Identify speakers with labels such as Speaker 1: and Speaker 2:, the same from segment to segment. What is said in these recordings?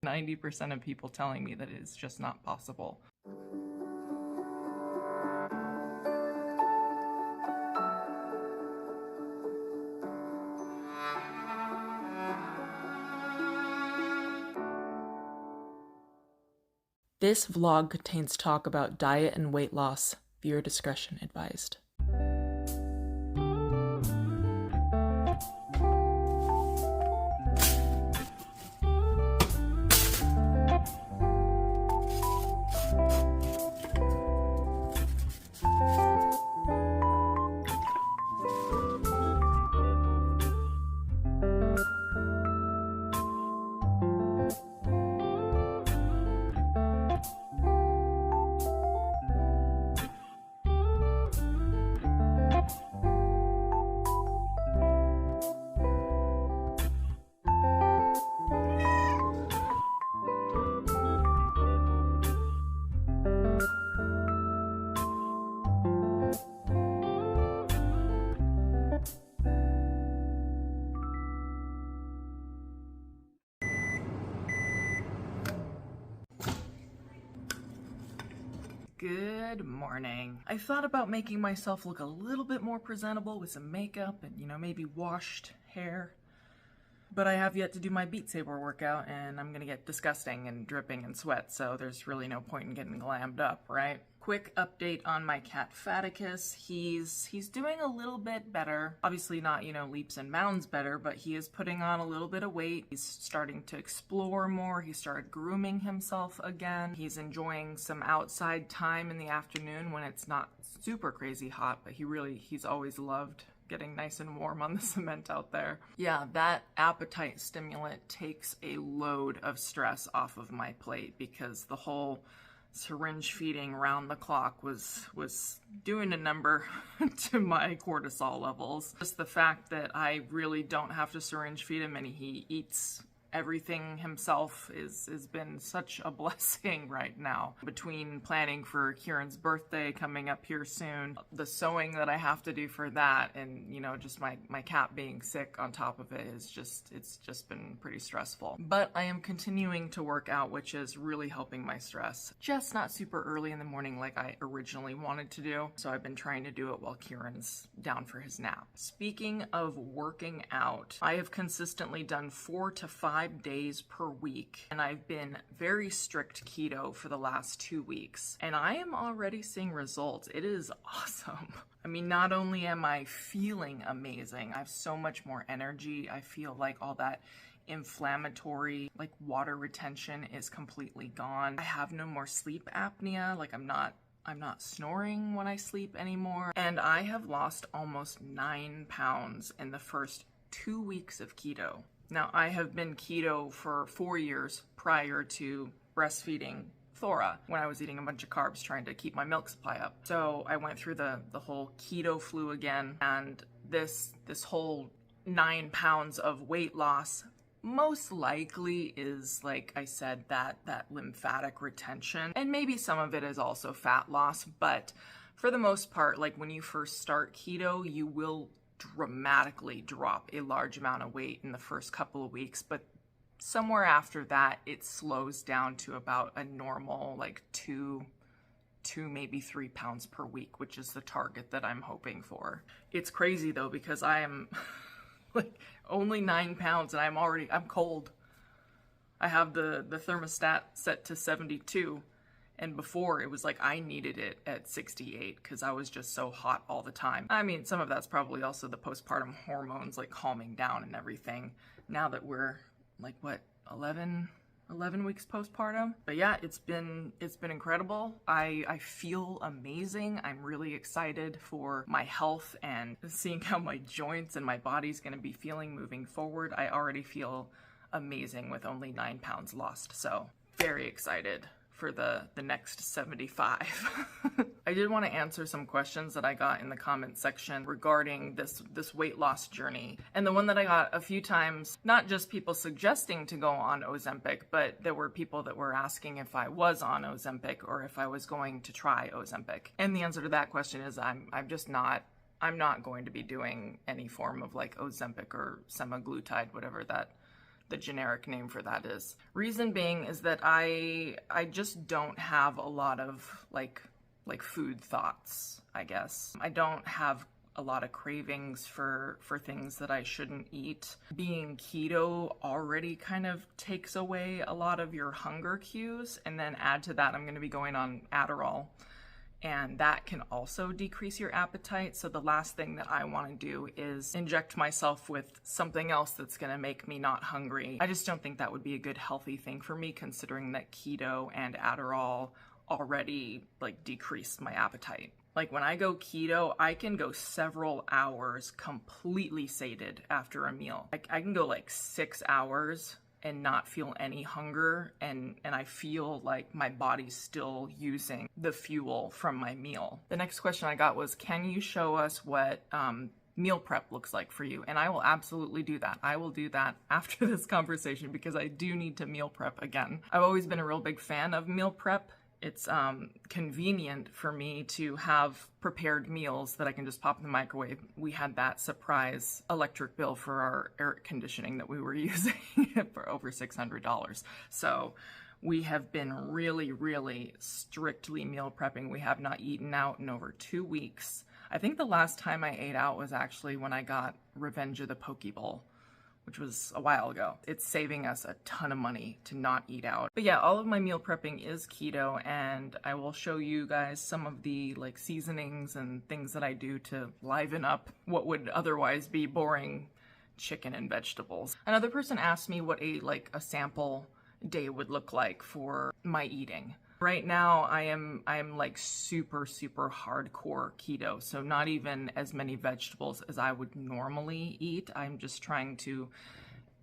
Speaker 1: 90% of people telling me that it's just not possible. This vlog contains talk about diet and weight loss. Viewer discretion advised. Good morning. I thought about making myself look a little bit more presentable with some makeup and, maybe washed hair. But I have yet to do my Beat Saber workout, and I'm gonna get disgusting and dripping in sweat, so there's really no point in getting glammed up, right? Quick update on my cat Faticus. He's doing a little bit better. Obviously not, leaps and bounds better, but he is putting on a little bit of weight. He's starting to explore more. He started grooming himself again. He's enjoying some outside time in the afternoon when it's not super crazy hot, but he's always loved getting nice and warm on the cement out there. Yeah, that appetite stimulant takes a load of stress off of my plate because the whole syringe feeding round the clock was doing a number to my cortisol levels. Just the fact that I really don't have to syringe feed him and he eats everything himself has been such a blessing right now. Between planning for Kieran's birthday coming up here soon, the sewing that I have to do for that, and just my cat being sick on top of it it's just been pretty stressful. But I am continuing to work out, which is really helping my stress. Just not super early in the morning like I originally wanted to do, so I've been trying to do it while Kieran's down for his nap. Speaking of working out, I have consistently done 4 to 5 days per week, and I've been very strict keto for the last 2 weeks, and I am already seeing results. It is awesome. I mean, not only am I feeling amazing, I have so much more energy. I feel like all that inflammatory, water retention is completely gone. I have no more sleep apnea. I'm not snoring when I sleep anymore. And I have lost almost 9 pounds in the first 2 weeks of keto. Now, I have been keto for 4 years prior to breastfeeding Thora, when I was eating a bunch of carbs trying to keep my milk supply up. So I went through the whole keto flu again, and this whole 9 pounds of weight loss most likely is, like I said, that lymphatic retention, and maybe some of it is also fat loss. But for the most part, when you first start keto, you will dramatically drop a large amount of weight in the first couple of weeks, but somewhere after that it slows down to about a normal 2 maybe 3 pounds per week, which is the target that I'm hoping for. It's crazy though, because I am only 9 pounds and I'm cold. I have the thermostat set to 72. And before, it was I needed it at 68 because I was just so hot all the time. I mean, some of that's probably also the postpartum hormones calming down and everything. Now that we're 11 weeks postpartum. But yeah, it's been incredible. I feel amazing. I'm really excited for my health and seeing how my joints and my body's gonna be feeling moving forward. I already feel amazing with only 9 pounds lost. So very excited for the next 75. I did want to answer some questions that I got in the comment section regarding this weight loss journey. And the one that I got a few times, not just people suggesting to go on Ozempic, but there were people that were asking if I was on Ozempic or if I was going to try Ozempic. And the answer to that question is I'm not going to be doing any form of Ozempic or semaglutide, whatever that the generic name for that is. Reason being is that I just don't have a lot of like food thoughts, I guess. I don't have a lot of cravings for things that I shouldn't eat. Being keto already kind of takes away a lot of your hunger cues, and then add to that, I'm going to be going on Adderall, and that can also decrease your appetite. So the last thing that I want to do is inject myself with something else that's going to make me not hungry. I just don't think that would be a good healthy thing for me, considering that keto and Adderall already like decreased my appetite. Like when I go keto, I can go several hours completely sated after a meal. Like I can go like 6 hours and not feel any hunger, and I feel like my body's still using the fuel from my meal. The next question I got was, can you show us what meal prep looks like for you? And I will absolutely do that. I will do that after this conversation because I do need to meal prep again. I've always been a real big fan of meal prep. It's convenient for me to have prepared meals that I can just pop in the microwave. We had that surprise electric bill for our air conditioning that we were using for over $600. So we have been really, really strictly meal prepping. We have not eaten out in over 2 weeks. I think the last time I ate out was actually when I got Revenge of the Poke Bowl, which was a while ago. It's saving us a ton of money to not eat out. But yeah, all of my meal prepping is keto, and I will show you guys some of the like seasonings and things that I do to liven up what would otherwise be boring chicken and vegetables. Another person asked me what a sample day would look like for my eating. Right now, I am like super hardcore keto, so not even as many vegetables as I would normally eat. I'm just trying to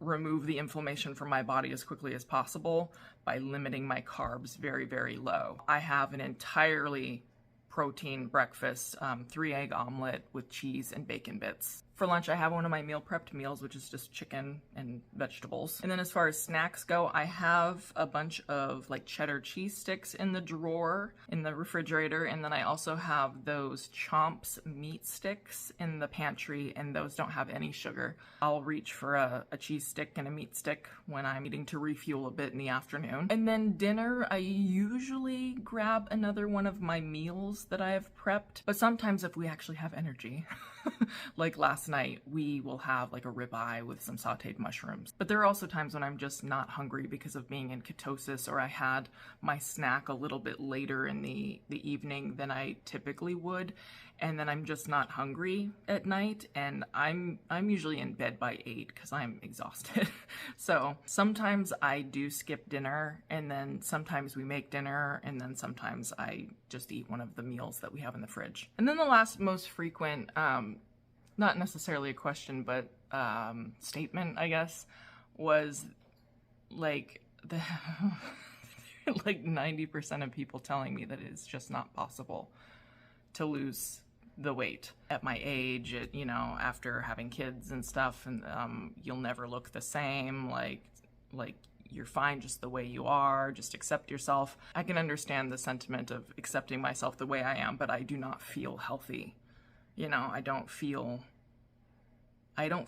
Speaker 1: remove the inflammation from my body as quickly as possible by limiting my carbs very, very low. I have an entirely protein breakfast, 3-egg omelet with cheese and bacon bits. For lunch, I have one of my meal prepped meals, which is just chicken and vegetables. And then as far as snacks go, I have a bunch of like cheddar cheese sticks in the drawer in the refrigerator. And then I also have those Chomps meat sticks in the pantry, and those don't have any sugar. I'll reach for a cheese stick and a meat stick when I'm needing to refuel a bit in the afternoon. And then dinner, I usually grab another one of my meals that I have prepped. But sometimes if we actually have energy, like last night, we will have like a ribeye with some sauteed mushrooms. But there are also times when I'm just not hungry because of being in ketosis, or I had my snack a little bit later in the evening than I typically would, and then I'm just not hungry at night, and I'm usually in bed by 8 because I'm exhausted. So sometimes I do skip dinner, and then sometimes we make dinner, and then sometimes I just eat one of the meals that we have in the fridge. And then the last most frequent, not necessarily a question, but statement, I guess, was like like 90% of people telling me that it's just not possible to lose the weight at my age, after having kids and stuff, and you'll never look the same, like you're fine just the way you are, just accept yourself. I can understand the sentiment of accepting myself the way I am, but I do not feel healthy. I don't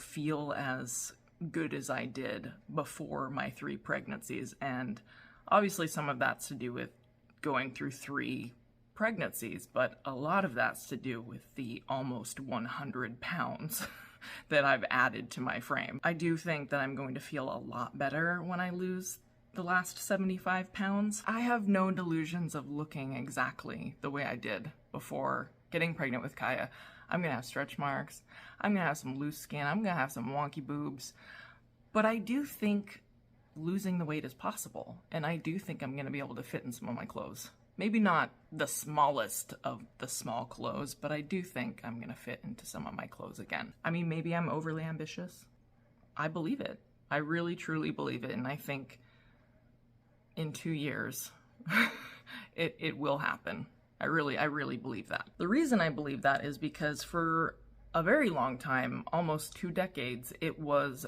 Speaker 1: feel as good as I did before my 3 pregnancies, and obviously some of that's to do with going through 3 pregnancies, but a lot of that's to do with the almost 100 pounds that I've added to my frame. I do think that I'm going to feel a lot better when I lose the last 75 pounds. I have no delusions of looking exactly the way I did before getting pregnant with Kaia. I'm gonna have stretch marks, I'm gonna have some loose skin, I'm gonna have some wonky boobs, but I do think losing the weight is possible, and I do think I'm gonna be able to fit in some of my clothes. Maybe not the smallest of the small clothes, but I do think I'm gonna fit into some of my clothes again. I mean, maybe I'm overly ambitious. I believe it. I really, truly believe it, and I think in 2 years, it will happen. I really believe that. The reason I believe that is because for a very long time, almost 2 decades, it was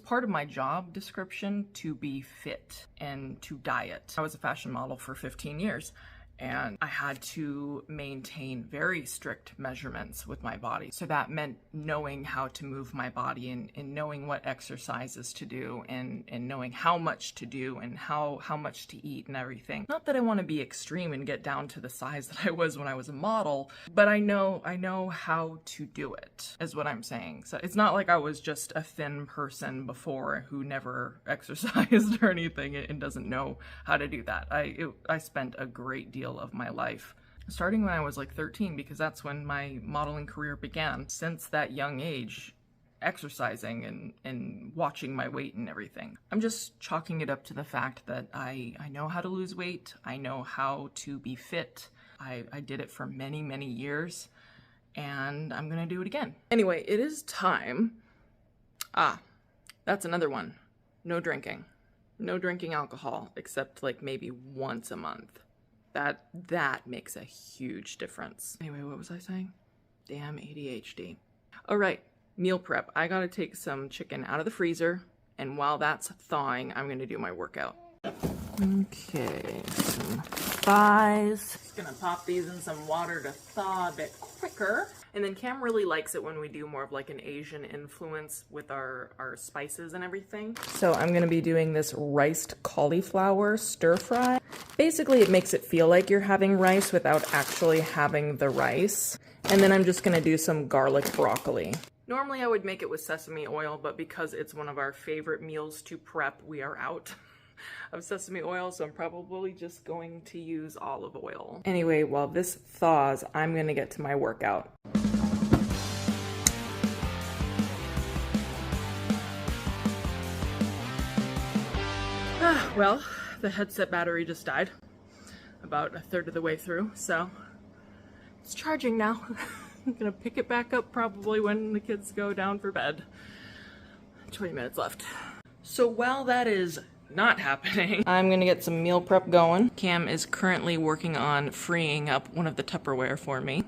Speaker 1: part of my job description to be fit and to diet. I was a fashion model for 15 years, and I had to maintain very strict measurements with my body. So that meant knowing how to move my body and knowing what exercises to do and knowing how much to do and how much to eat and everything. Not that I want to be extreme and get down to the size that I was when I was a model, but I know how to do it, is what I'm saying. So it's not like I was just a thin person before who never exercised or anything and doesn't know how to do that. I spent a great deal of my life, starting when I was like 13, because that's when my modeling career began. Since that young age, exercising and watching my weight and everything. I'm just chalking it up to the fact that I know how to lose weight. I know how to be fit. I did it for many, many years, and I'm gonna do it again. Anyway, it is time. That's another one. No drinking. No drinking alcohol, except like maybe once a month. That makes a huge difference. Anyway, what was I saying? Damn ADHD. All right, meal prep. I gotta take some chicken out of the freezer, and while that's thawing, I'm gonna do my workout. Okay, some thighs. Just gonna pop these in some water to thaw a bit quicker. And then Cam really likes it when we do more of like an Asian influence with our spices and everything. So I'm gonna be doing this riced cauliflower stir fry. Basically, it makes it feel like you're having rice without actually having the rice. And then I'm just gonna do some garlic broccoli. Normally I would make it with sesame oil, but because it's one of our favorite meals to prep, we are out of sesame oil, so I'm probably just going to use olive oil. Anyway, while this thaws, I'm gonna get to my workout. Well, the headset battery just died about a third of the way through, so it's charging now. I'm gonna pick it back up probably when the kids go down for bed. 20 minutes left. So while that is not happening, I'm gonna get some meal prep going. Cam is currently working on freeing up one of the Tupperware for me.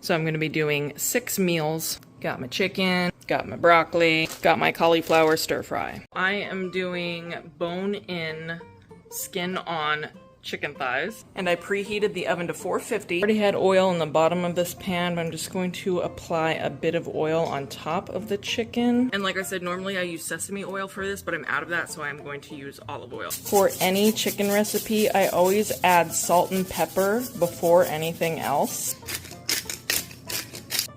Speaker 1: So I'm gonna be doing 6 meals. Got my chicken, got my broccoli, got my cauliflower stir fry. I am doing bone-in, skin-on chicken thighs, and I preheated the oven to 450. Already had oil in the bottom of this pan, but I'm just going to apply a bit of oil on top of the chicken. And like I said, normally I use sesame oil for this, but I'm out of that, so I'm going to use olive oil. For any chicken recipe, I always add salt and pepper before anything else.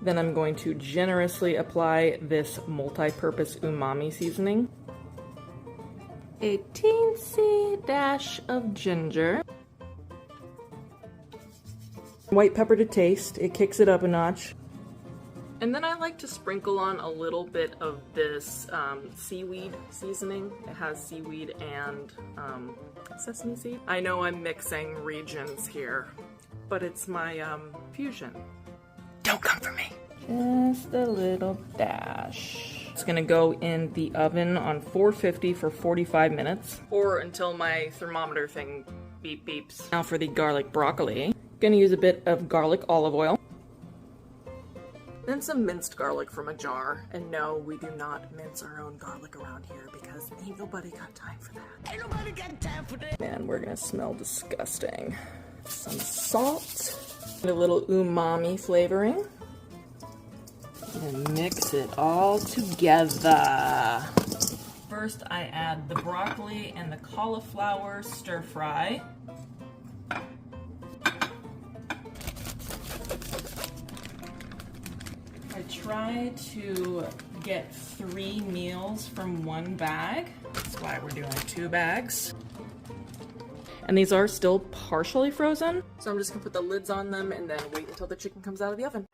Speaker 1: Then I'm going to generously apply this multi-purpose umami seasoning. A teensy dash of ginger. White pepper to taste, it kicks it up a notch. And then I like to sprinkle on a little bit of this seaweed seasoning. It has seaweed and sesame seed. I know I'm mixing regions here, but it's my fusion. Don't come for me. Just a little dash. It's gonna go in the oven on 450 for 45 minutes, or until my thermometer thing beeps. Now for the garlic broccoli. Gonna use a bit of garlic olive oil. Then some minced garlic from a jar. And no, we do not mince our own garlic around here because ain't nobody got time for that. Ain't nobody got time for that. Man, we're gonna smell disgusting. Some salt. And a little umami flavoring. And mix it all together. First, I add the broccoli and the cauliflower stir fry. I try to get 3 meals from 1 bag. That's why we're doing 2 bags. And these are still partially frozen. So I'm just gonna put the lids on them and then wait until the chicken comes out of the oven.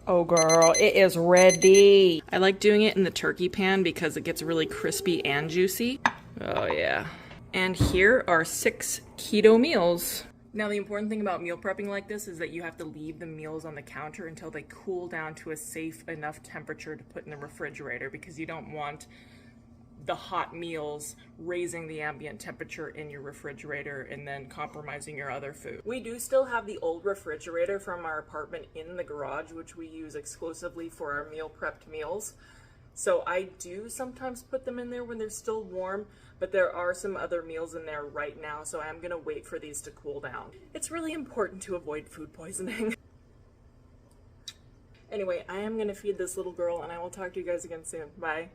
Speaker 1: Oh girl, it is ready. I like doing it in the turkey pan because it gets really crispy and juicy. Oh yeah. And here are 6 keto meals. Now the important thing about meal prepping like this is that you have to leave the meals on the counter until they cool down to a safe enough temperature to put in the refrigerator, because you don't want the hot meals raising the ambient temperature in your refrigerator and then compromising your other food. We do still have the old refrigerator from our apartment in the garage, which we use exclusively for our meal prepped meals. So I do sometimes put them in there when they're still warm, but there are some other meals in there right now, so I'm gonna wait for these to cool down. It's really important to avoid food poisoning. Anyway, I am gonna feed this little girl, and I will talk to you guys again soon. Bye.